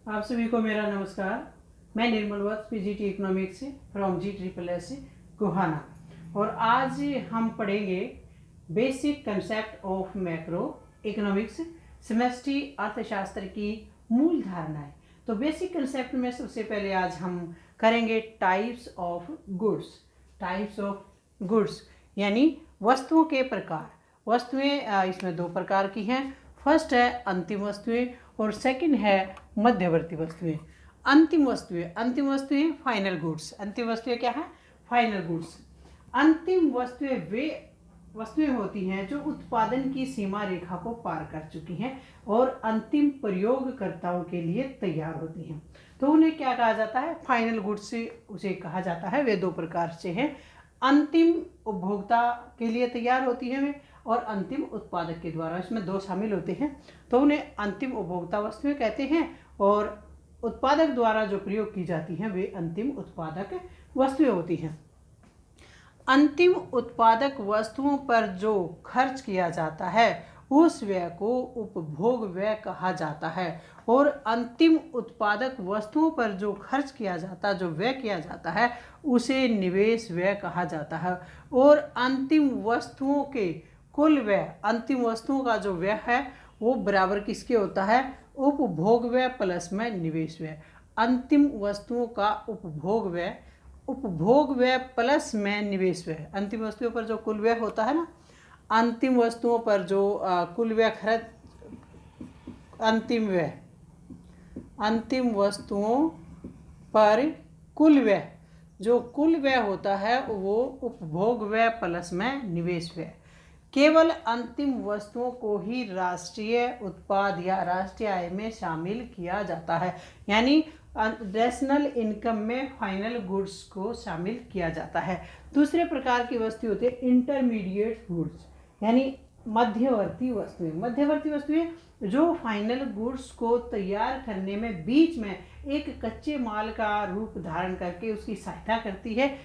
आप सभी को मेरा नमस्कार। मैं निर्मल वत्स पीजीटी इकोनॉमिक्स से फ्रॉम GSSS गोहाना और आज हम पढ़ेंगे basic concept of macro economics semester अर्थशास्त्र की मूल धारणाएं। तो बेसिक कंसेप्ट में सबसे पहले आज हम करेंगे टाइप्स ऑफ गुड्स यानी वस्तुओं के प्रकार। वस्तुएं इसमें दो प्रकार की हैं। फर्स्ट है अंतिम वस्तुएं और सेकंड है मध्यवर्ती वस्तुएं। अंतिम वस्तुएं फाइनल गुड्स। अंतिम वस्तुएं क्या है? Final goods. अंतिम वस्तुएं वे वस्तुएं होती हैं जो उत्पादन की सीमा रेखा को पार कर चुकी हैं और अंतिम प्रयोगकर्ताओं के लिए तैयार होती हैं। तो उन्हें क्या कहा जाता है? फाइनल गुड्स से उसे कहा जाता है। वे दो प्रकार से हैं। अंतिम उपभोक्ता के लिए तैयार होती हैं वे और अंतिम उत्पादक के द्वारा, इसमें दो शामिल होते हैं। तो उन्हें अंतिम उपभोक्ता वस्तुएं कहते हैं और उत्पादक द्वारा जो प्रयोग की जाती हैं वे अंतिम उत्पादक वस्तुएं होती हैं। अंतिम उत्पादक वस्तुओं पर जो खर्च किया जाता है उस व्यय को उपभोग व्यय कहा जाता है और अंतिम उत्पादक वस्तुओं पर जो खर्च किया जाता है, जो व्यय किया जाता है, उसे निवेश व्यय कहा जाता है। और अंतिम वस्तुओं के कुल व्यय, अंतिम वस्तुओं का जो व्यय है वो बराबर किसके होता है? उपभोग व्यय प्लस में निवेश व्यय। अंतिम वस्तुओं का उपभोग व्यय प्लस में निवेश व्यय। अंतिम वस्तुओं पर जो कुल व्यय होता है ना, अंतिम वस्तुओं पर जो कुल व्यय खर्च, अंतिम वस्तुओं पर कुल व्यय, जो कुल व्यय होता है वो उपभोग व्यय प्लस में निवेश व्यय। केवल अंतिम वस्तुओं को ही राष्ट्रीय उत्पाद या राष्ट्रीय आय में शामिल किया जाता है, यानी नेशनल इनकम में फाइनल गुड्स को शामिल किया जाता है। दूसरे प्रकार की वस्तु होती है इंटरमीडिएट गुड्स, यानी मध्यवर्ती वस्तुएं जो फाइनल गुड्स को तैयार करने में बीच में एक कच्चे माल का रूप धारण करके उसकी सहायता करती है,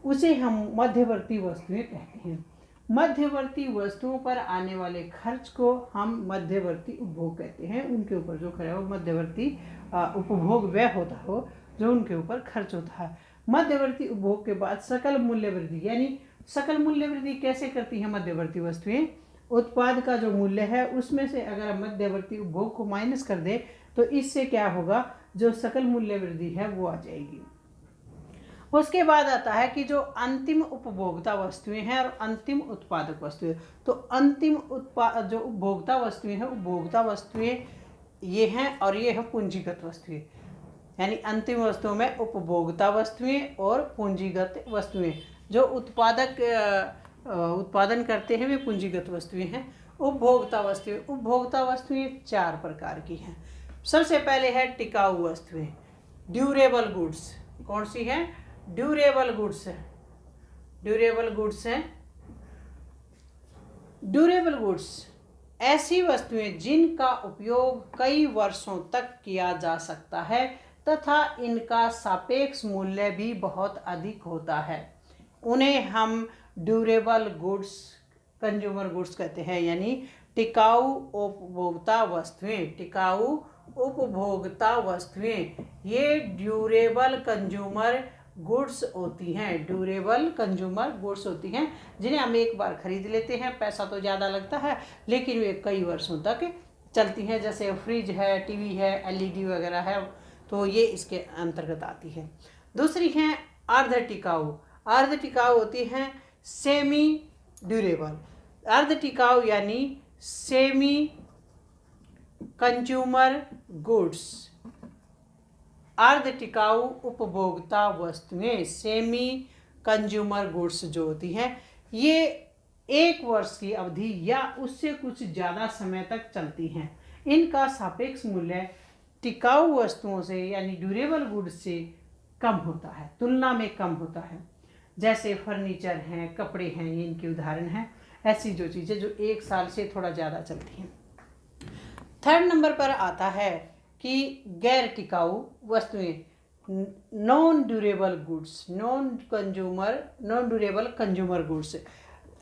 उसे हम मध्यवर्ती वस्तुएं कहते हैं। मध्यवर्ती वस्तुओं पर आने वाले खर्च को हम मध्यवर्ती उपभोग कहते हैं। उनके ऊपर जो खर्च हो मध्यवर्ती उपभोग व्यय होता हो, जो उनके ऊपर खर्च होता है। मध्यवर्ती उपभोग के बाद सकल मूल्य वृद्धि, यानी सकल मूल्य वृद्धि कैसे करती है मध्यवर्ती वस्तुएं? उत्पाद का जो मूल्य है उसमें से अगर हम मध्यवर्ती उपभोग को माइनस कर दे तो इससे क्या होगा? जो सकल मूल्य वृद्धि है वो आ जाएगी। उसके बाद आता है कि जो अंतिम उपभोक्ता वस्तुएं हैं और अंतिम उत्पादक वस्तुएं। तो अंतिम जो उपभोक्ता वस्तुएं ये हैं और ये है पूंजीगत वस्तुएं, यानी अंतिम वस्तुओं में उपभोक्ता वस्तुएं और पूंजीगत वस्तुएं। जो उत्पादन करते हैं वे पूंजीगत वस्तुएं हैं। उपभोक्ता वस्तुएं चार प्रकार की हैं। सबसे पहले है टिकाऊ वस्तुएं, ड्यूरेबल गुड्स। कौन सी है? ड्यूरेबल गुड्स ऐसी वस्तुएं जिनका उपयोग कई वर्षों तक किया जा सकता है तथा इनका सापेक्ष मूल्य भी बहुत अधिक होता है, उन्हें हम ड्यूरेबल गुड्स, कंज्यूमर गुड्स कहते हैं, यानी टिकाऊ उपभोक्ता वस्तुएं ये ड्यूरेबल कंज्यूमर गुड्स होती हैं, जिन्हें हम एक बार खरीद लेते हैं। पैसा तो ज़्यादा लगता है लेकिन वे कई वर्षों तक चलती हैं, जैसे फ्रिज है, टीवी है, LED वगैरह है, तो ये इसके अंतर्गत आती है। दूसरी हैं अर्ध टिकाऊ होती हैं सेमी ड्यूरेबल। अर्ध टिकाऊ यानी सेमी कंज्यूमर गुड्स। अर्ध टिकाऊ उपभोक्ता वस्तुएं, सेमी कंज्यूमर गुड्स जो होती हैं, ये एक वर्ष की अवधि या उससे कुछ ज़्यादा समय तक चलती हैं। इनका सापेक्ष मूल्य टिकाऊ वस्तुओं से यानी ड्यूरेबल गुड्स से कम होता है, तुलना में कम होता है। जैसे फर्नीचर हैं, कपड़े हैं, ये इनके उदाहरण हैं। ऐसी जो चीज़ें जो एक साल से थोड़ा ज़्यादा चलती हैं। थर्ड नंबर पर आता है कि गैर टिकाऊ वस्तुएं, नॉन ड्यूरेबल कंज्यूमर गुड्स।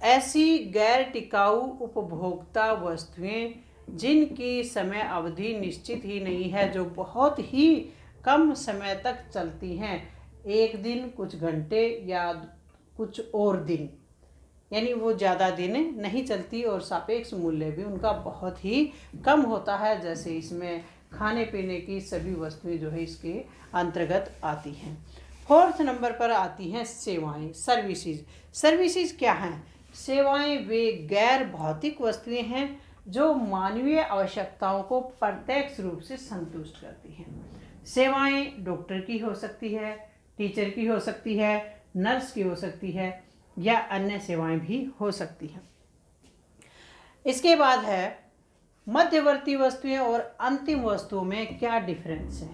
ऐसी गैर टिकाऊ उपभोक्ता वस्तुएं जिनकी समय अवधि निश्चित ही नहीं है, जो बहुत ही कम समय तक चलती हैं, एक दिन, कुछ घंटे या कुछ और दिन, यानी वो ज़्यादा दिन नहीं चलती और सापेक्ष मूल्य भी उनका बहुत ही कम होता है। जैसे इसमें खाने पीने की सभी वस्तुएं जो है इसके अंतर्गत आती हैं। 4th नंबर पर आती हैं सेवाएं, सर्विसेज। सर्विसेज क्या हैं? सेवाएं वे गैर भौतिक वस्तुएं हैं जो मानवीय आवश्यकताओं को प्रत्यक्ष रूप से संतुष्ट करती हैं। सेवाएं डॉक्टर की हो सकती है, टीचर की हो सकती है, नर्स की हो सकती है या अन्य सेवाएं भी हो सकती हैं। इसके बाद है मध्यवर्ती वस्तुएं और अंतिम वस्तुओं में क्या डिफरेंस है।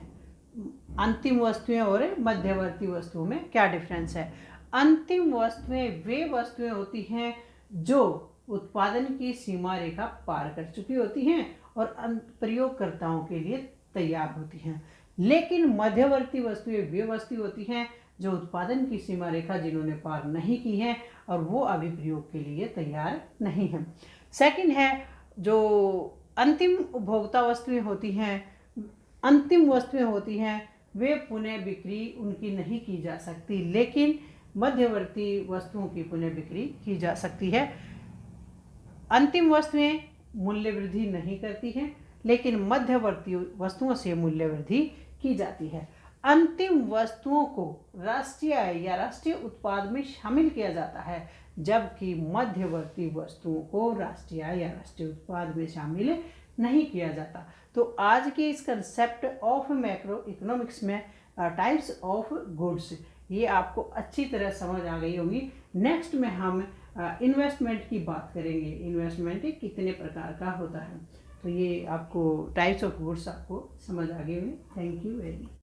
अंतिम वस्तुएं और मध्यवर्ती वस्तुओं में क्या डिफरेंस है? अंतिम वस्तुएं वे वस्तुएं होती हैं जो उत्पादन की सीमा रेखा पार कर चुकी होती हैं और प्रयोगकर्ताओं के लिए तैयार होती हैं। लेकिन मध्यवर्ती वस्तुएं वे वस्तुएं होती हैं जो उत्पादन की सीमा रेखा जिन्होंने पार नहीं की है और वो अभी प्रयोग के लिए तैयार नहीं है। सेकंड है जो अंतिम उपभोक्ता वस्तुएं होती हैं, अंतिम वस्तुएं होती हैं, वे पुनः बिक्री उनकी नहीं की जा सकती, लेकिन मध्यवर्ती वस्तुओं की पुनः बिक्री की जा सकती है। अंतिम वस्तुएं मूल्य वृद्धि नहीं करती हैं, लेकिन मध्यवर्ती वस्तुओं से मूल्य वृद्धि की जाती है। अंतिम वस्तुओं को राष्ट्रीय आय या राष्ट्रीय उत्पाद में शामिल किया जाता है, जबकि मध्यवर्ती वस्तुओं को राष्ट्रीय आय या राष्ट्रीय उत्पाद में शामिल नहीं किया जाता। तो आज के इस कंसेप्ट ऑफ मैक्रो इकोनॉमिक्स में टाइप्स ऑफ गुड्स ये आपको अच्छी तरह समझ आ गई होगी। नेक्स्ट में हम इन्वेस्टमेंट की बात करेंगे, इन्वेस्टमेंट कितने प्रकार का होता है। तो ये आपको टाइप्स ऑफ गुड्स आपको समझ आ गई होगी। Thank you very much.